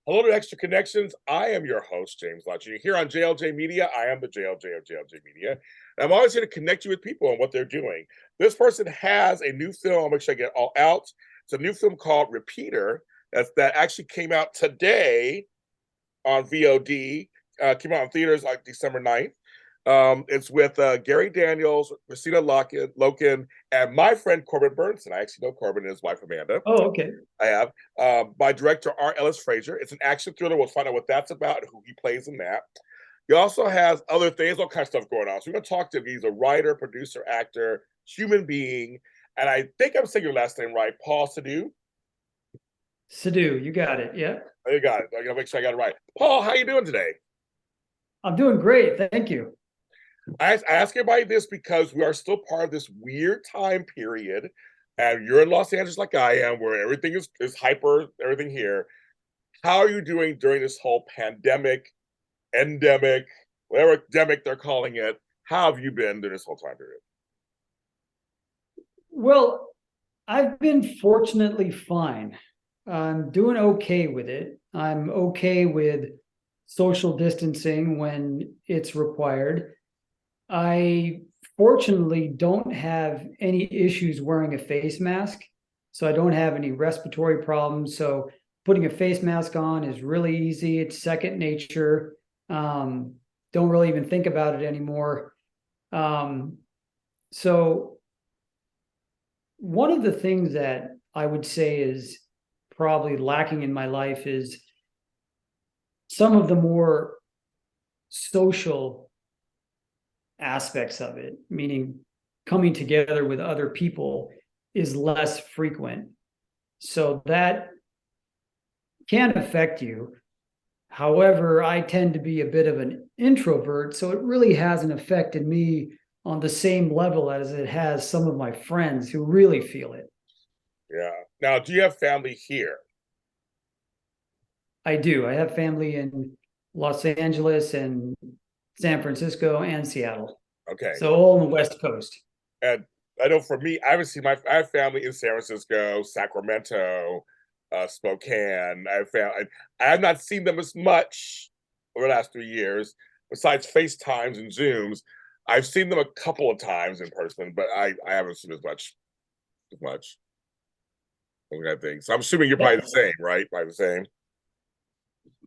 Hello to Extra Connections. I am your host, James Lodge. You're here on JLJ Media. I am the JLJ of JLJ Media. And I'm always here to connect you with people and what they're doing. This person has a new film. I'll make sure I get it all out. It's a new film called Repeater that actually came out today on VOD. Came out in theaters like December 9th. It's with Gary Daniels, Kristanna Loken, and my friend Corbin Bernsen. I actually know Corbin and his wife Amanda. Oh, okay. I have. By director Ellis Frazier. It's an action thriller. We'll find out what that's about and who he plays in that. He also has other things, all kinds of stuff going on. So we're going to talk to him. He's a writer, producer, actor, human being. And I think I'm saying your last name right, Paul Sidhu. Sidhu, you got it. Yeah. Oh, you got it. I got to make sure I got it right. Paul, how you doing today? I'm doing great. Thank you. I ask everybody this because we are still part of this weird time period. And you're in Los Angeles like I am, where everything is hyper, everything here. How are you doing during this whole pandemic, endemic, whatever endemic they're calling it? How have you been during this whole time period? Well, I've been fortunately fine. I'm doing okay with it. I'm okay with social distancing when it's required. I fortunately don't have any issues wearing a face mask, so I don't have any respiratory problems. So putting a face mask on is really easy. It's second nature. Don't really even think about it anymore. So one of the things that I would say is probably lacking in my life is some of the more social aspects of it, meaning coming together with other people is less frequent. So that can affect you. However, I tend to be a bit of an introvert, so it really hasn't affected me on the same level as it has some of my friends who really feel it. Yeah. Now, do you have family here? I do. I have family in Los Angeles and San Francisco and Seattle. Okay. So all on the West Coast. And I know for me, I have family in San Francisco, Sacramento, Spokane. I have not seen them as much over the last 3 years, besides FaceTimes and Zooms. I've seen them a couple of times in person, but I haven't seen as much. As much. I think. So I'm assuming you're probably the same, right? Probably the same.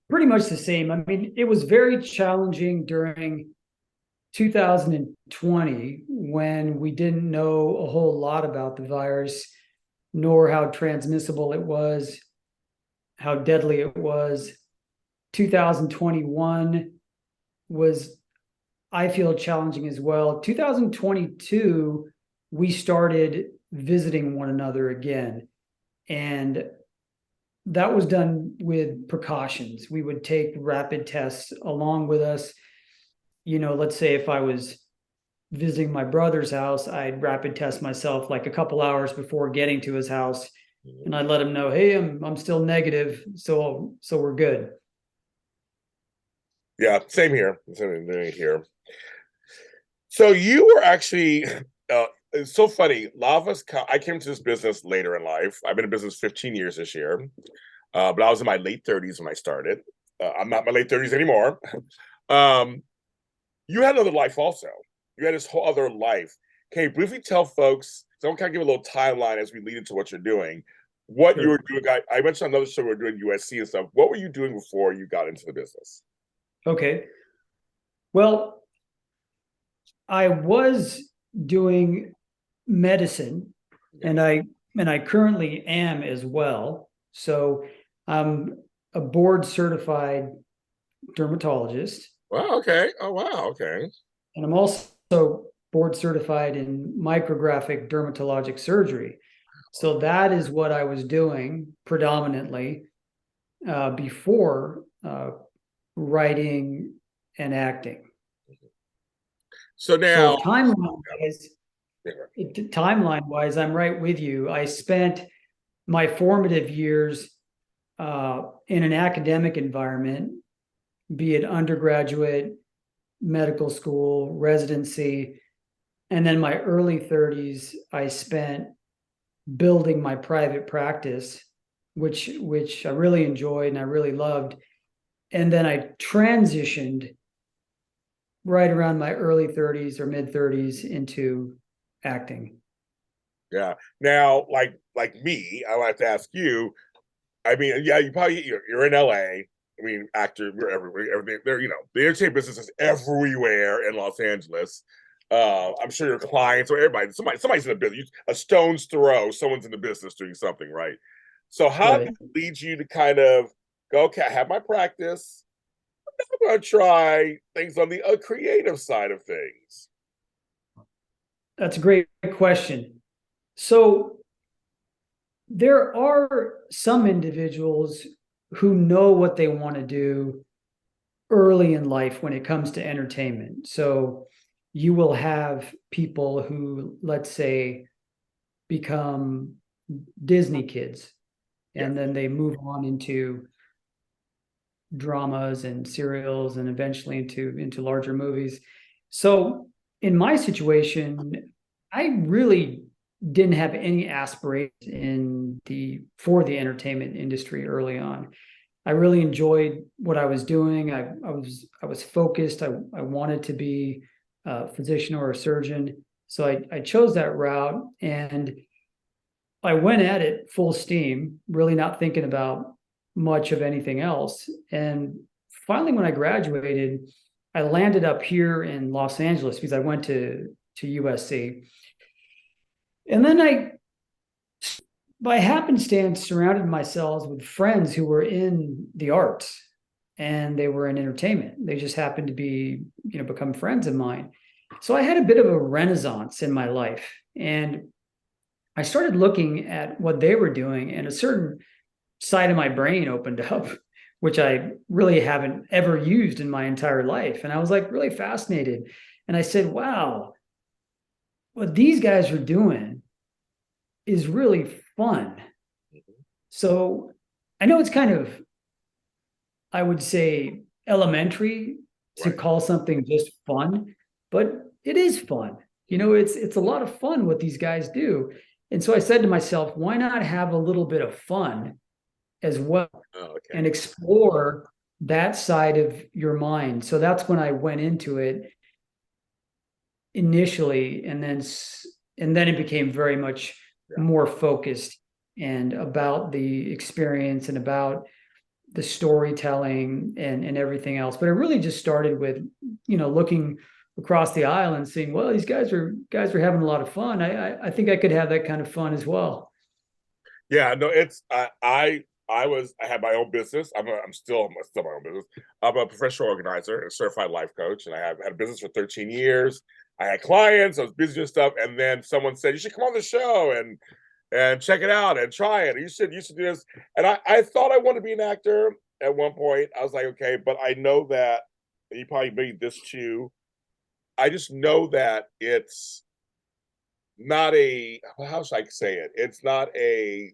Pretty much the same. I mean, it was very challenging during 2020 when we didn't know a whole lot about the virus, nor how transmissible it was, how deadly it was. 2021 was, I feel, challenging as well. 2022, we started visiting one another again. And that was done with precautions. We would take rapid tests along with us. You know, let's say if I was visiting my brother's house, I'd rapid test myself like a couple hours before getting to his house, and I'd let him know, hey, I'm still negative, so we're good. Yeah, same here. Same here. So you were actually, it's so funny. A lot of us, I came to this business later in life. I've been in business 15 years this year, but I was in my late 30s when I started. I'm not in my late 30s anymore. You had another life also. You had this whole other life. Can you briefly tell folks, so I'm kind of give a little timeline as we lead into what you're doing, what you were doing. I mentioned another show we were doing USC and stuff. What were you doing before you got into the business? Okay. Well, I was doing medicine, and I currently am as well. So I'm a board certified dermatologist. Wow, okay. Oh, wow, okay. And I'm also board certified in micrographic dermatologic surgery. So that is what I was doing predominantly before writing and acting. So now, So timeline wise, I'm right with you. I spent my formative years in an academic environment, be it undergraduate, medical school, residency, and then my early 30s, I spent building my private practice which I really enjoyed and I really loved. And then I transitioned right around my early 30s or mid 30s into acting. Yeah. Now, like me, I like to ask you. I mean, yeah, you're in LA. I mean, actor, we're everywhere. Everything there, the entertainment business is everywhere in Los Angeles. I'm sure your clients or everybody, somebody's in the business. A stone's throw, someone's in the business doing something, right? So, how Right. did it lead you to kind of go? Okay, I have my practice. I'm going to try things on the creative side of things. That's a great question. So there are some individuals who know what they want to do early in life when it comes to entertainment. So you will have people who, let's say, become Disney kids Yeah, and then they move on into dramas and serials and eventually into larger movies. So in my situation, I really didn't have any aspirations for the entertainment industry early on. I really enjoyed what I was doing. I was focused. I wanted to be a physician or a surgeon. So I chose that route and I went at it full steam, really not thinking about much of anything else. And finally, when I graduated, I landed up here in Los Angeles because I went to USC. And then I, by happenstance, surrounded myself with friends who were in the arts and they were in entertainment. They just happened to be, become friends of mine. So I had a bit of a renaissance in my life. And I started looking at what they were doing, and a certain side of my brain opened up, which I really haven't ever used in my entire life. And I was like really fascinated. And I said, wow, what these guys are doing is really fun. So I know it's kind of, I would say, elementary to right. call something just fun, but it is fun. It's a lot of fun what these guys do. And so I said to myself, why not have a little bit of fun as well Oh, okay. and explore that side of your mind? So that's when I went into it initially, and then it became very much Yeah. more focused and about the experience and about the storytelling and everything else. But it really just started with, looking across the aisle and seeing, well, these guys are having a lot of fun. I think I could have that kind of fun as well. Yeah, no, it's I had my own business. I'm still my own business. I'm a professional organizer and certified life coach, and I have had a business for 13 years. I had clients, I was busy with stuff, and then someone said, you should come on the show and check it out and try it. You should do this. And I thought I wanted to be an actor at one point. I was like, okay, but I know that you probably made this too. I just know that it's not a how should I say it? It's not a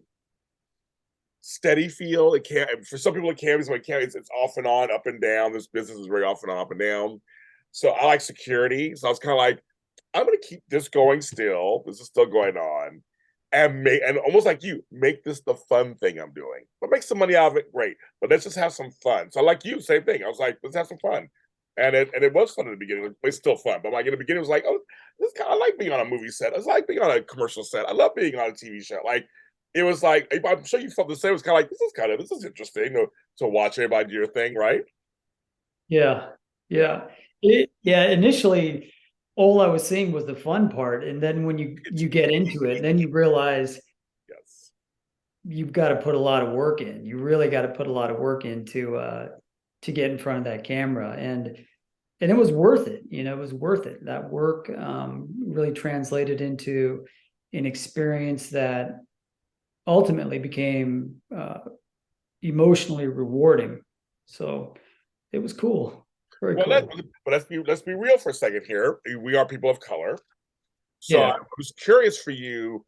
steady feel. It can't for some people it can be, so it can't. It's off and on, up and down. This business is very off and on, up and down. So I like security. So I was kind of like, I'm gonna keep this going still. This is still going on. And almost like you, make this the fun thing I'm doing. But make some money out of it, great. But let's just have some fun. So like you, same thing. I was like, let's have some fun. And it was fun in the beginning. It's still fun. But like in the beginning, it was like, oh, I like being on a movie set. I like being on a commercial set. I love being on a TV show. Like it was like I'm sure you felt the same. It was kind of like this is interesting to watch everybody do your thing, right? Yeah. Yeah. Initially, all I was seeing was the fun part. And then when you get into it, then you realize Yes. you've got to put a lot of work in. You really got to put a lot of work into to get in front of that camera. And it was worth it. It was worth it. That work really translated into an experience that ultimately became emotionally rewarding. So it was cool. Very Well, cool. let's be real for a second here. We are people of color, so I Yeah. was curious for you.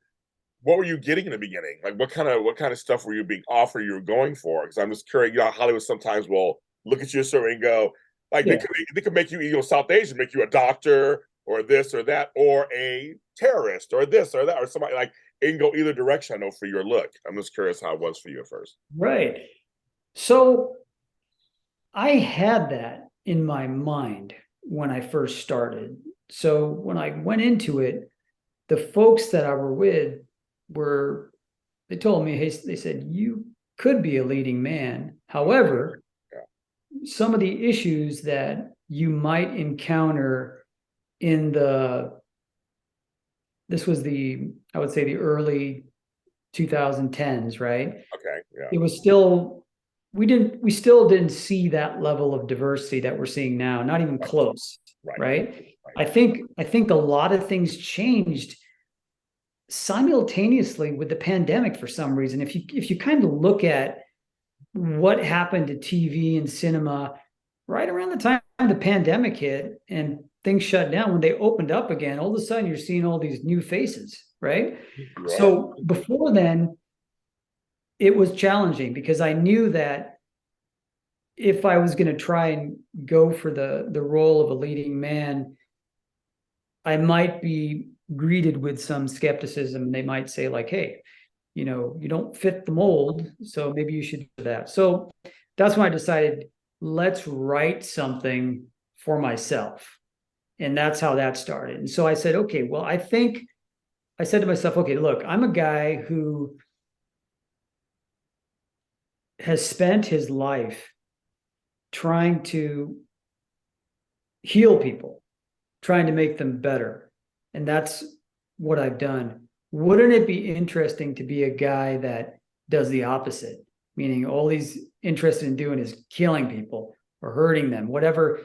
What were you getting in the beginning? Like, what kind of stuff were you being offered? You were going for? Because I'm just curious. Hollywood sometimes will look at you a certain and go, like Yeah. they could make you, South Asian, make you a doctor or this or that, or a terrorist or this or that or somebody like. it can go either direction. I know for your look. I'm just curious how it was for you at first. Right. So I had that in my mind when I first started. So when I went into it, the folks that I were with they told me, hey, they said, you could be a leading man. However, some of the issues that you might encounter this was I would say the early 2010s, right? Okay. Yeah. It was still, we still didn't see that level of diversity that we're seeing now, not even close. Right. I think a lot of things changed simultaneously with the pandemic for some reason. If you kind of look at what happened to TV and cinema right around the time the pandemic hit and things shut down, when they opened up again, all of a sudden you're seeing all these new faces, right? So before then, it was challenging because I knew that if I was going to try and go for the role of a leading man, I might be greeted with some skepticism. They might say like, hey, you don't fit the mold, so maybe you should do that. So that's when I decided, let's write something for myself. And that's how that started. And so I said, okay, well, I said to myself, okay, look, I'm a guy who has spent his life trying to heal people, trying to make them better. And that's what I've done. Wouldn't it be interesting to be a guy that does the opposite? Meaning all he's interested in doing is killing people or hurting them, whatever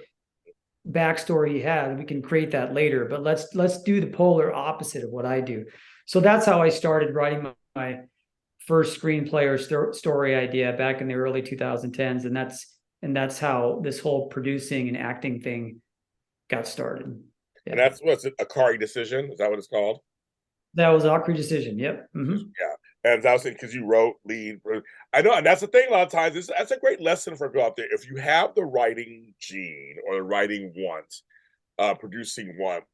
backstory he has, we can create that later, but let's do the polar opposite of what I do. So that's how I started writing my first screenplay or story idea back in the early 2010s. And that's how this whole producing and acting thing got started. Yeah. And that's what's it, Akari Decision? Is that what it's called? That was Akari Decision. Yep. Mm-hmm. Yeah. And that was because you wrote lead. I know, and that's the thing. A lot of times, that's a great lesson for people out there. If you have the writing gene or the writing want, producing want,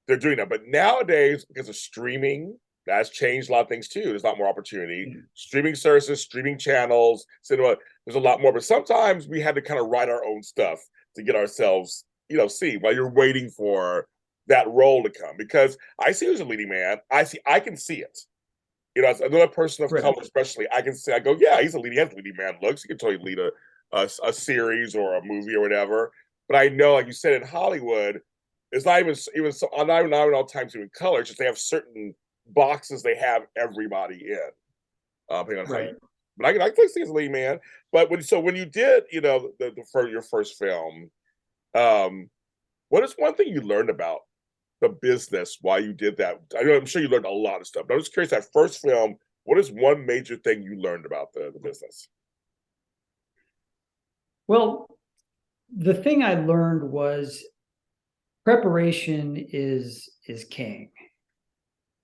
they're doing that. But nowadays, because of streaming, that's changed a lot of things too. There's a lot more opportunity. Mm-hmm. Streaming services, streaming channels, cinema. There's a lot more. But sometimes we had to kind of write our own stuff to get ourselves, see while you're waiting for that role to come. Because I see who's a leading man. I can see it. As another person of color, especially, I can say, I go, yeah, he's a leading man looks. He can totally lead a series or a movie or whatever. But I know, like you said, in Hollywood, it's not even so. Not even all times even color. It's just they have certain boxes they have everybody in. Depending on how you, but I can see as a leading man. But when you did, your first film, what is one thing you learned about the business while you did that? I'm sure you learned a lot of stuff, but I'm just curious, that first film, what is one major thing you learned about the business? Well, the thing I learned was preparation is king.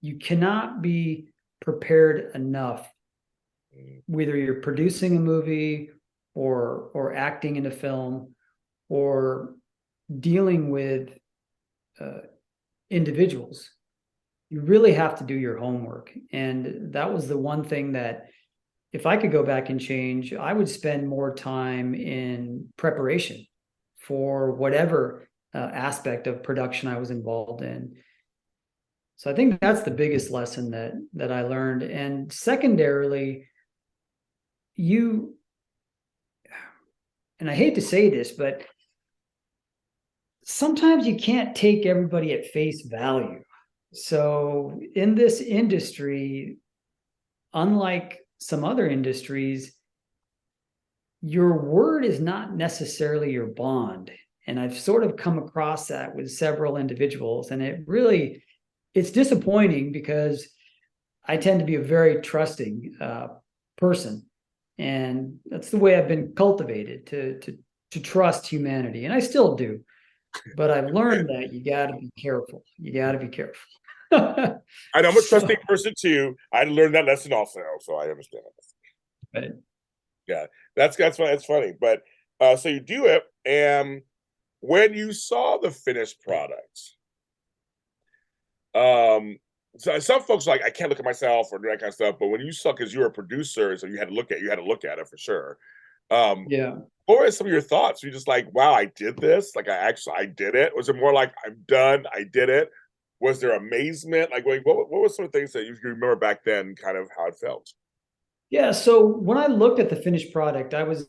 You cannot be prepared enough, whether you're producing a movie or acting in a film or dealing with individuals. You really have to do your homework. And that was the one thing that if I could go back and change, I would spend more time in preparation for whatever aspect of production I was involved in. So I think that's the biggest lesson that I learned. And secondarily, and I hate to say this, but sometimes you can't take everybody at face value. So in this industry, unlike some other industries, your word is not necessarily your bond. And I've sort of come across that with several individuals, and it's disappointing because I tend to be a very trusting person. And that's the way I've been cultivated to trust humanity. And I still do. But I've learned that you got to be careful. I know I'm a trusting person too. I learned that lesson also, so I understand. Right. Yeah, that's funny. But so you do it, and when you saw the finished product, So some folks are like, I can't look at myself or that kind of stuff. But when you saw, because you were a producer, so you had to look at it for sure. Um, Yeah. what were some of your thoughts? Were you just like, wow, I did this? Like I did it? Was it more like I'm done, I did it? Was there amazement? Like what were some of the things that you remember back then, kind of how it felt? Yeah, so when I looked at the finished product, I was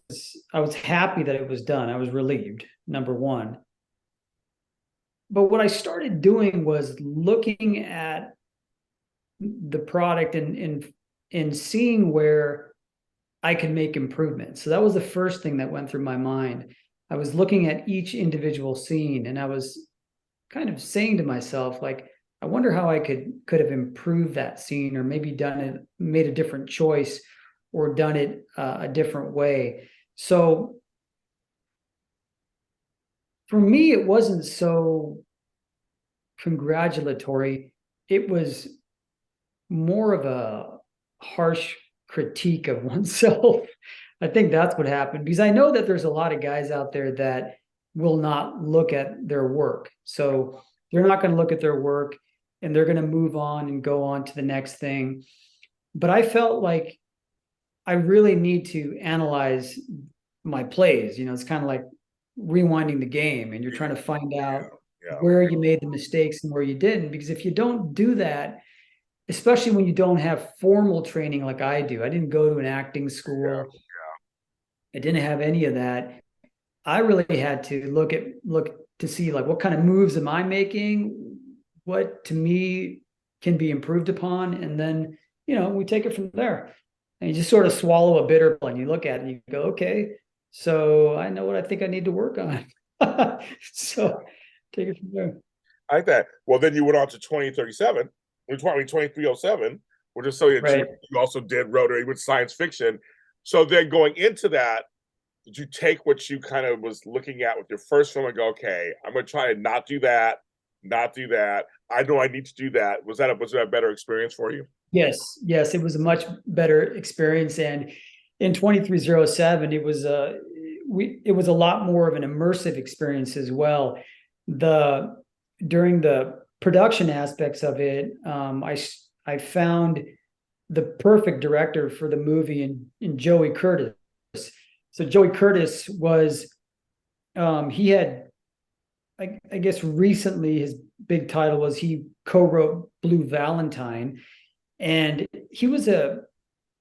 happy that it was done. I was relieved, number one. But what I started doing was looking at the product and seeing where I could make improvements. So that was the first thing that went through my mind. I was looking at each individual scene and I was kind of saying to myself, like, I wonder how I could have improved that scene, or maybe done it, made a different choice, or done it a different way. So for me, it wasn't so congratulatory. It was more of a harsh critique of oneself. I think that's what happened, because I know that there's a lot of guys out there that will not look at their work. So they're not going to look at their work and they're going to move on and go on to the next thing. But I felt like I really need to analyze my plays. It's kind of like rewinding the game, and you're trying to find out Yeah, where you made the mistakes and where you didn't. Because if you don't do that, especially when you don't have formal training like I do, I didn't go to an acting yeah, school. I didn't have any of that. I really had to look to see, like, what kind of moves am I making? What to me can be improved upon, and then we take it from there. And you just sort of swallow a bitter pill and you look at it and you go, okay, so I know what I think I need to work on. yeah. So take it from there. I like that. Well, then you went on to 2037, 2307, which is so Right. you also did rotary with science fiction. So then going into that, did you take what you kind of was looking at with your first film and go, okay, I'm going to try to not do that, not do that. I know I need to do that. Was that a better experience for you? Yes, it was a much better experience. And in 2307, it was a lot more of an immersive experience as well. The During the production aspects of it, I found the perfect director for the movie in Joey Curtis. So Joey Curtis was he had, I guess, recently his big title was he co-wrote Blue Valentine, and he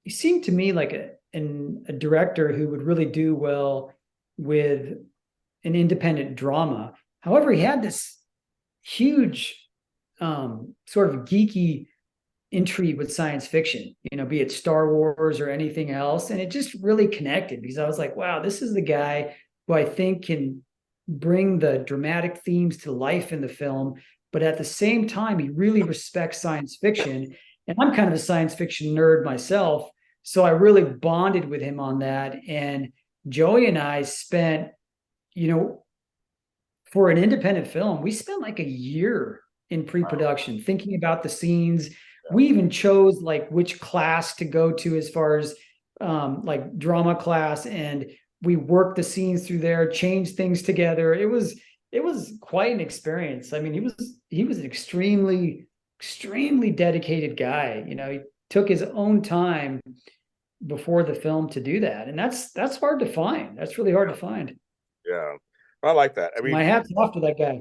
seemed to me like a director who would really do well with an independent drama. However, he had this huge sort of geeky intrigue with science fiction, be it Star Wars or anything else. And it just really connected, because I was like, wow, this is the guy who I think can bring the dramatic themes to life in the film, but at the same time, he really respects science fiction. And I'm kind of a science fiction nerd myself. So I really bonded with him on that. And Joey and I spent, you know, for an independent film, we spent like a year in pre-production thinking about the scenes. We even chose like which class to go to as far as like drama class, and we worked the scenes through there, changed things together. It was quite an experience. I mean, he was an extremely dedicated guy. He took his own time before the film to do that, and that's hard to find. That's really hard to find. Yeah, I like that. I So mean, my hat's off to that guy.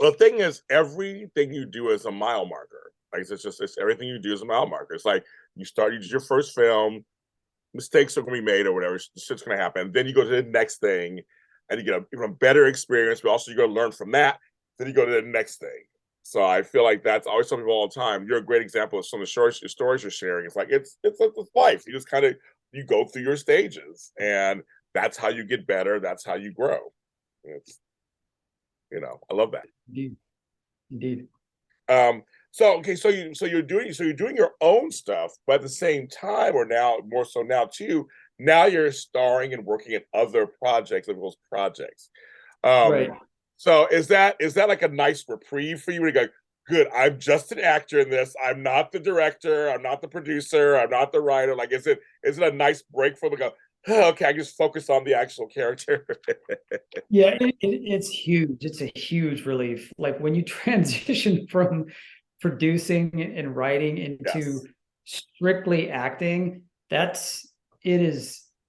well, the thing is, everything you do is a mile marker. Like it's everything you do is a mile marker. It's like you did your first film, mistakes are going to be made or whatever, shit's going to happen. Then you go to the next thing, and you get a even better experience, but also you go to learn from that. Then you go to the next thing. So I feel like that's always something all the time. You're a great example of some of the stories you're sharing. It's like it's life. You just kind of you go through your stages, and that's how you get better. That's how you grow. It's I love that. Indeed. Indeed. So okay, so you're doing your own stuff, but at the same time, or now more so now too, now you're starring and working in other projects, like those projects. Um, Right. so is that like a nice reprieve for you to go, good, I'm just an actor in this. I'm not the director, I'm not the producer, I'm not the writer. Like, is it a nice break for them to go, oh, okay, I just focus on the actual character? Yeah, it's huge. It's a huge relief. Like when you transition from producing and writing into Yes. strictly acting, it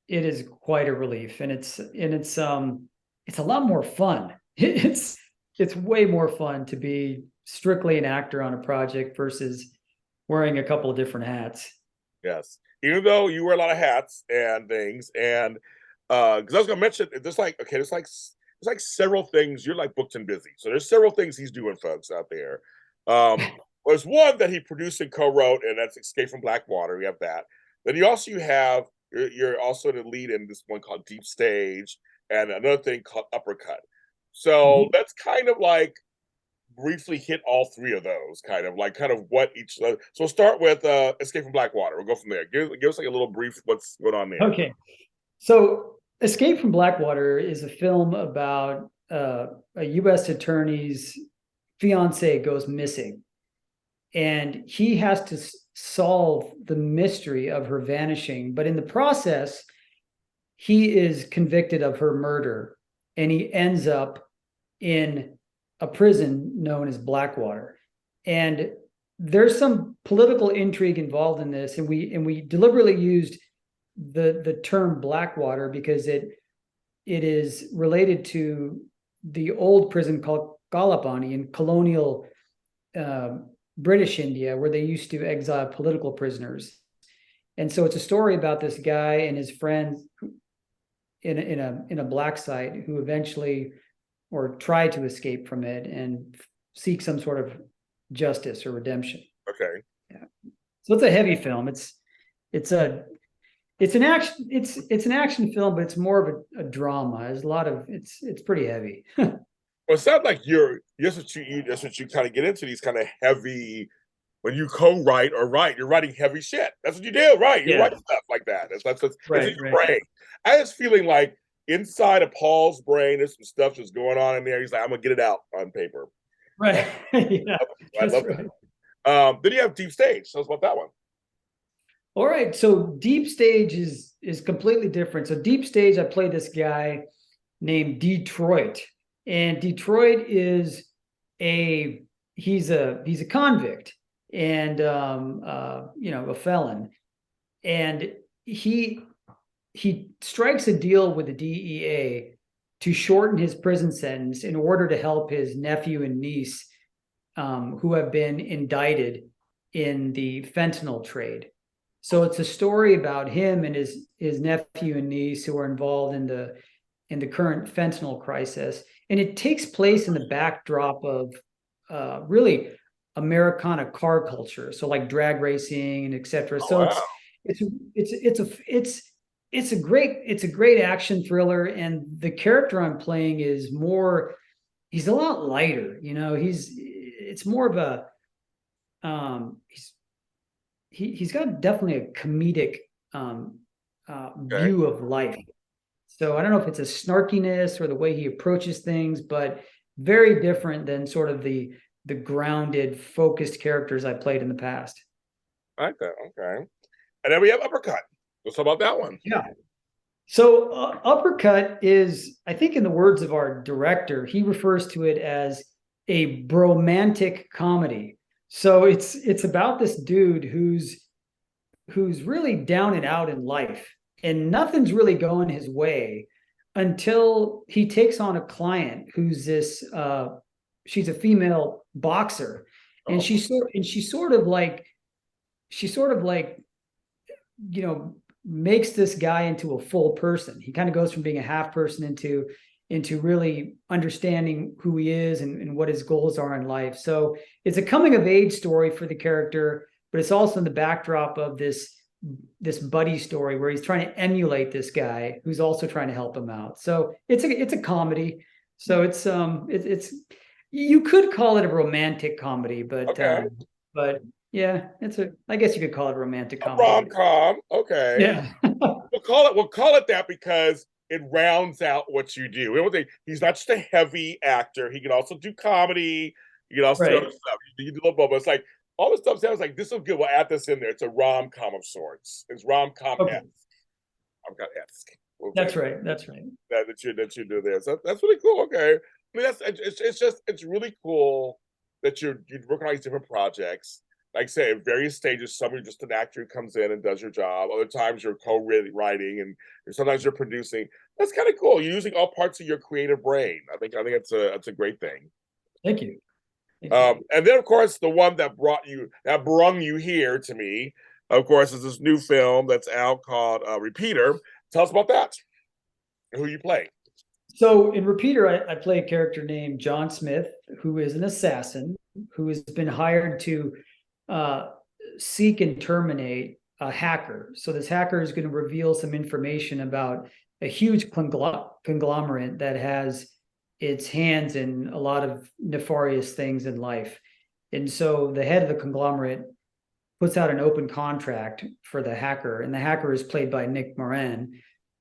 is quite a relief, and it's a lot more fun. It's way more fun to be strictly an actor on a project versus wearing a couple of different hats. Yes. Even though you wear a lot of hats and things, and because I was gonna mention, there's like several things. You're like booked and busy, so there's several things he's doing, folks out there. Um, there's one that he produced and co-wrote, and that's Escape from Blackwater. You have that. Then you have you're also the lead in this one called Deep Stage, and another thing called Uppercut. So Mhm. that's kind of like briefly hit all three of those, kind of what each. So we'll start with Escape from Blackwater. We'll go from there. Give us like a little brief what's going on there. Okay, so Escape from Blackwater is a film about a U.S. attorney's fiance goes missing, and he has to solve the mystery of her vanishing. But in the process, he is convicted of her murder, and he ends up in a prison known as Blackwater. And there's some political intrigue involved in this, and we deliberately used the term Blackwater because it is related to the old prison called Galapani in colonial uh, British India, where they used to exile political prisoners. And so it's a story about this guy and his friends in a black site who eventually or try to escape from it and seek some sort of justice or redemption. Okay. Yeah. So it's a heavy film. It's a it's an action it's an action film, but it's more of a drama. There's a lot of it's pretty heavy. Well, it sounds like that's what you kind of get into, these kind of heavy, when you co-write or write, you're writing heavy shit. That's what you do, right? You Yeah. write stuff like that. It's in Right, your right. brain. I was feeling like inside of Paul's brain, there's some stuff that's going on in there. He's like, I'm gonna get it out on paper. Right. Yeah, I that's love right. that. Then you have Deep Stage. Tell us about that one. All right. So Deep Stage is completely different. So Deep Stage, I played this guy named Detroit. And Detroit is a he's a convict and a felon. And he strikes a deal with the DEA to shorten his prison sentence in order to help his nephew and niece who have been indicted in the fentanyl trade. So it's a story about him and his nephew and niece who are involved in the current fentanyl crisis, and it takes place in the backdrop of really Americana car culture, so like drag racing and etc. Oh So wow. it's it's a great action thriller, and the character I'm playing is more he's a lot lighter. It's more of a he's he's got definitely a comedic Okay. view of life. So I don't know if it's a snarkiness or the way he approaches things, but very different than sort of the grounded, focused characters I played in the past. I like that. Okay. And then we have Uppercut. Let's talk about that one. Yeah. So Uppercut is, I think, in the words of our director, he refers to it as a bromantic comedy. So it's about this dude who's really down and out in life, and nothing's really going his way until he takes on a client who's this she's a female boxer, and Oh, she sort of like makes this guy into a full person. He kind of goes from being a half person into really understanding who he is and what his goals are in life. So it's a coming of age story for the character, but it's also in the backdrop of this buddy story where he's trying to emulate this guy who's also trying to help him out. So it's a comedy. So it's you could call it a romantic comedy, okay. but yeah, I guess you could call it a romantic A comedy. rom com. Okay. Yeah. We'll call it that because it rounds out what you do. He's not just a heavy actor. He can also do comedy. He can also do Right. other stuff. You do a little bit. It's like all the stuff sounds like this will good. We'll add this in there. It's a rom com of sorts. It's rom com Okay. esque. Rom com esque. We'll say That's right. That's right. that you do there. So that's really cool. Okay. I mean, it's really cool that you're working on these different projects. Like I say, at various stages, some you're just an actor who comes in and does your job. Other times you're co-writing, and sometimes you're producing. That's kind of cool. You're using all parts of your creative brain. I think that's a great thing. Thank you. Thank you. And then, of course, the one that brung you here to me, of course, is this new film that's out called Repeater. Tell us about that. Who you play? So in Repeater, I play a character named John Smith, who is an assassin who has been hired to seek and terminate a hacker. So this hacker is going to reveal some information about a huge conglomerate that has its hands in a lot of nefarious things in life. And so the head of the conglomerate puts out an open contract for the hacker, and the hacker is played by Nick Moran,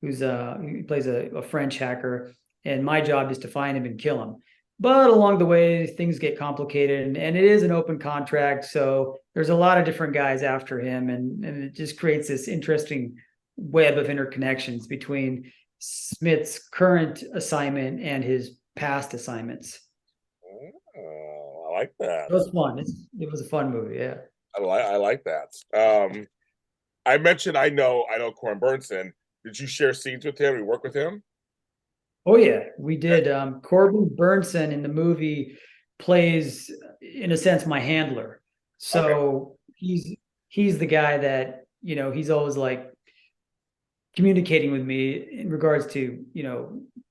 he plays a French hacker, and my job is to find him and kill him. But along the way, things get complicated, and it is an open contract, so there's a lot of different guys after him, and it just creates this interesting web of interconnections between Smith's current assignment and his past assignments. Oh, I like that. It was fun. It was a fun movie, yeah. I like that. I mentioned I know Corbin Bernsen. Did you share scenes with him? You work with him? Oh yeah, we did. Corbin Bernsen in the movie plays, in a sense, my handler. So he's the guy that, he's always like communicating with me in regards to,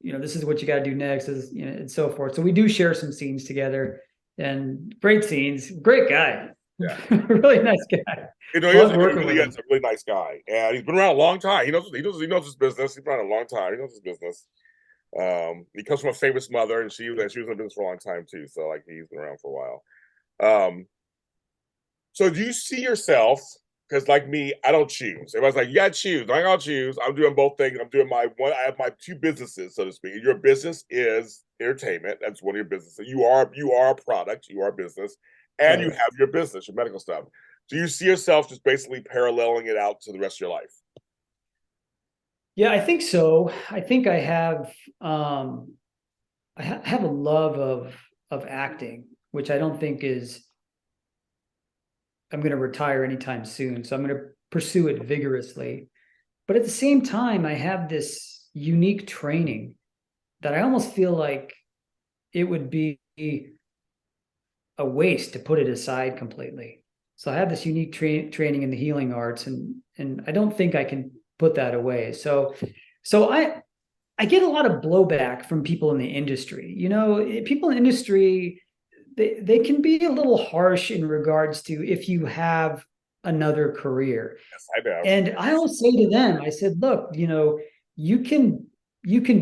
this is what you got to do next, and so forth. So we do share some scenes together, and great scenes. Great guy. Yeah. Really nice guy. He's a really nice guy, and he's been around a long time. He knows his business. He's been around a long time. He knows his business. He comes from a famous mother, and she was in business for a long time too. So like he's been around for a while. So do you see yourself? Because like me, I don't choose. Everybody's like, you gotta choose. I'll choose. I'm doing both things. I'm doing I have my two businesses, so to speak. Your business is entertainment. That's one of your businesses. You are a product. You are a business, and you have your business, your medical stuff. Do you see yourself just basically paralleling it out to the rest of your life? Yeah, I think so. I think I have have a love of acting, which I don't think I'm going to retire anytime soon. So I'm going to pursue it vigorously. But at the same time, I have this unique training that I almost feel like it would be a waste to put it aside completely. So I have this unique training in the healing arts, and I don't think I can put that away. So I get a lot of blowback from people in the industry. People in the industry, they can be a little harsh in regards to if you have another career. Yes, I know. And I always say to them, I said, look, you can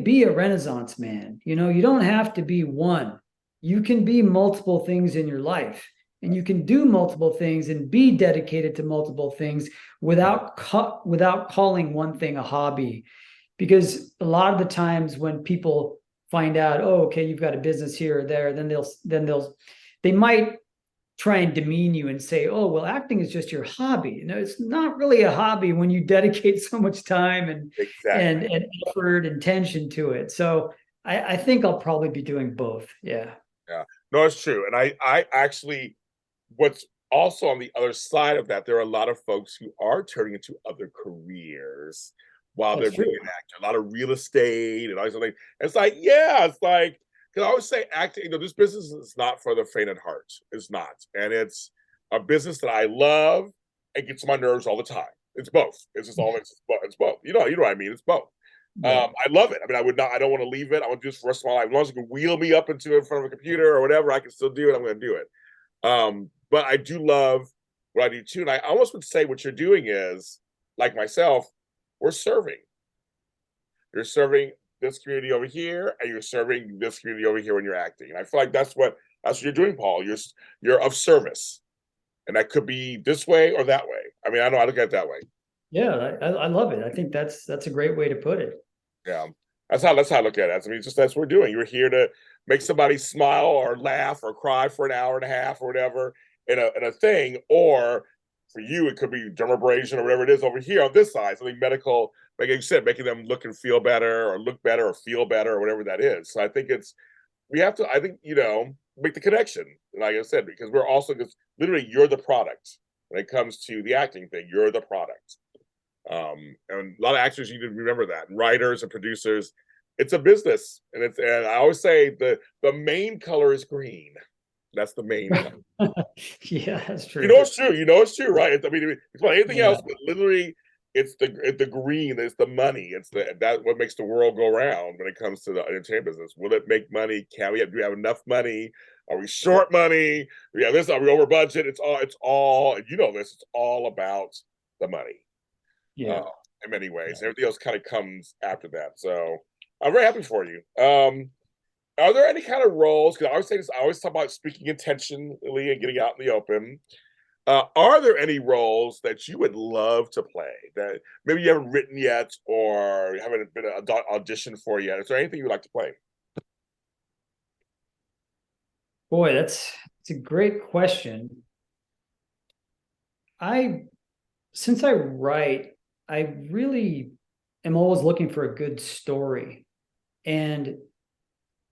be a Renaissance man. You don't have to be one. You can be multiple things in your life, and you can do multiple things and be dedicated to multiple things without calling one thing a hobby. Because a lot of the times when people find out, oh, okay, you've got a business here or there, then they might try and demean you and say, oh, well, acting is just your hobby. It's not really a hobby when you dedicate so much time and effort and tension to it. So I think I'll probably be doing both. Yeah. Yeah. No, it's true. And I actually, what's also on the other side of that, there are a lot of folks who are turning into other careers while they're being an actor. A lot of real estate and all something. It's like, because I always say acting, this business is not for the faint at heart. It's not. And it's a business that I love and gets on my nerves all the time. It's both. It's both. You know what I mean? It's both. Yeah. I love it. I mean, I don't want to leave it. I want to do this for the rest of my life. As long as you can wheel me up in front of a computer or whatever, I can still do it. I'm going to do it. But I do love what I do too. And I almost would say what you're doing is, like myself, we're serving. You're serving this community over here, and you're serving this community over here when you're acting. And I feel like that's what you're doing, Paul. You're of service. And that could be this way or that way. I mean, I know I look at it that way. Yeah, I love it. I think that's a great way to put it. Yeah, that's how I look at it. I mean, that's what we're doing. You're here to make somebody smile or laugh or cry for an hour and a half or whatever in a thing. Or for you, it could be dermabrasion or whatever it is over here on this side. Something medical, like you said, making them look and feel better or look better or feel better or whatever that is. So I think I think make the connection. Like I said, because we're also just literally you're the product when it comes to the acting thing. You're the product. And a lot of actors need to remember that. And writers and producers, it's a business, and I always say the main color is green. That's the main color. Yeah, that's true. You know it's true. You know it's true, right? I mean, it's about anything else, but literally, it's the green. It's the money. It's that what makes the world go round when it comes to the entertainment business. Will it make money? Do we have enough money? Are we short money? Yeah, this are we over budget? It's all. You know this. It's all about the money. Yeah. In many ways, everything else kind of comes after that. So I'm very happy for you. Are there any kind of roles? Because I always say this. I always talk about speaking intentionally and getting out in the open. Are there any roles that you would love to play that maybe you haven't written yet or haven't been auditioned for yet? Is there anything you'd like to play? Boy, that's a great question. Since I write, I really am always looking for a good story. And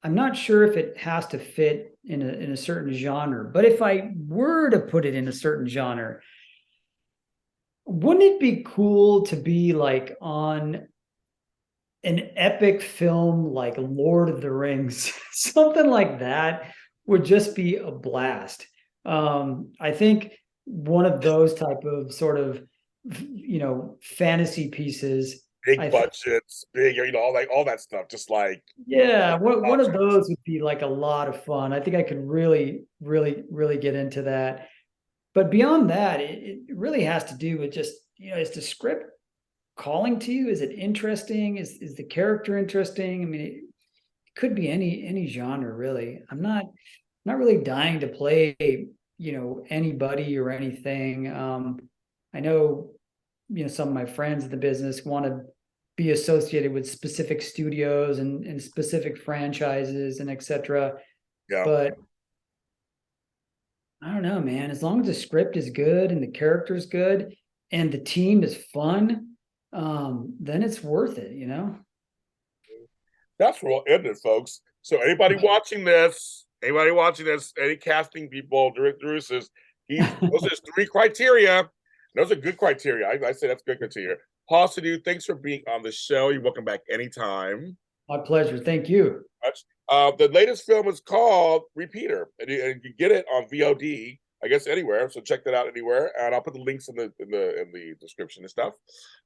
I'm not sure if it has to fit in a certain genre, but if I were to put it in a certain genre, wouldn't it be cool to be like on an epic film like Lord of the Rings? Something like that would just be a blast. I think one of those type of sort of, fantasy pieces. Big budgets, big, all that stuff. Just like Yeah, one of those would be like a lot of fun. I think I could really, really, really get into that. But beyond that, it really has to do with just, is the script calling to you? Is it interesting? Is the character interesting? I mean, it could be any genre, really. I'm not really dying to play, anybody or anything. I know, some of my friends in the business want to be associated with specific studios and specific franchises and etc. Yeah. But I don't know, man. As long as the script is good and the character's good and the team is fun, then it's worth it, That's where we'll end it, folks. So anybody watching this, any casting people, directors, those are three criteria. Those are good criteria. I say that's good criteria. Paul Sidhu, thanks for being on the show. You're welcome back anytime. My pleasure. Thank you. The latest film is called Repeater, and you can get it on VOD, I guess anywhere. So check that out anywhere, and I'll put the links in the description and stuff.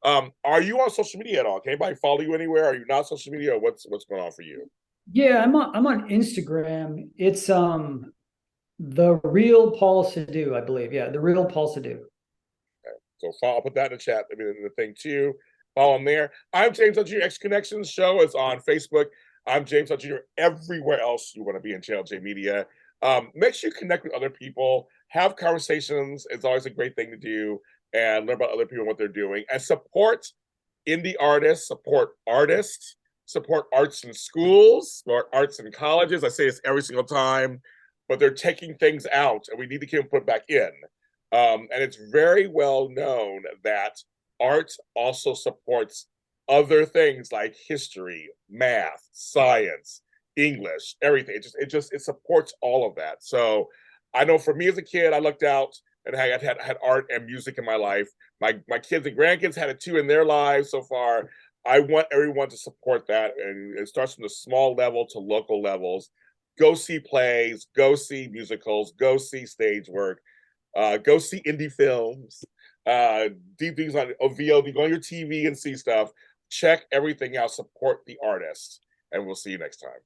Are you on social media at all? Can anybody follow you anywhere? Are you not on social media? Or what's going on for you? Yeah, I'm on Instagram. It's the real Paul Sidhu, I believe. Yeah, the real Paul Sidhu. So I'll put that in the chat. I mean, in the thing too. Follow them there. I'm James Jr. X Connections show is on Facebook. I'm James Jr. everywhere else you want to be in JLJ Media. Make sure you connect with other people, have conversations. It's always a great thing to do, and learn about other people and what they're doing. And support indie artists, support artists, support arts in schools, support arts in colleges. I say this every single time, but they're taking things out, and we need to keep them put back in. And it's very well known that art also supports other things like history, math, science, English, everything. It supports all of that. So I know for me as a kid, I looked out and I had art and music in my life. My kids and grandkids had it too in their lives so far. I want everyone to support that, and it starts from the small level to local levels. Go see plays, go see musicals, go see stage work. Go see indie films, deep things on VOD, go on your TV and see stuff. Check everything out, support the artists, and we'll see you next time.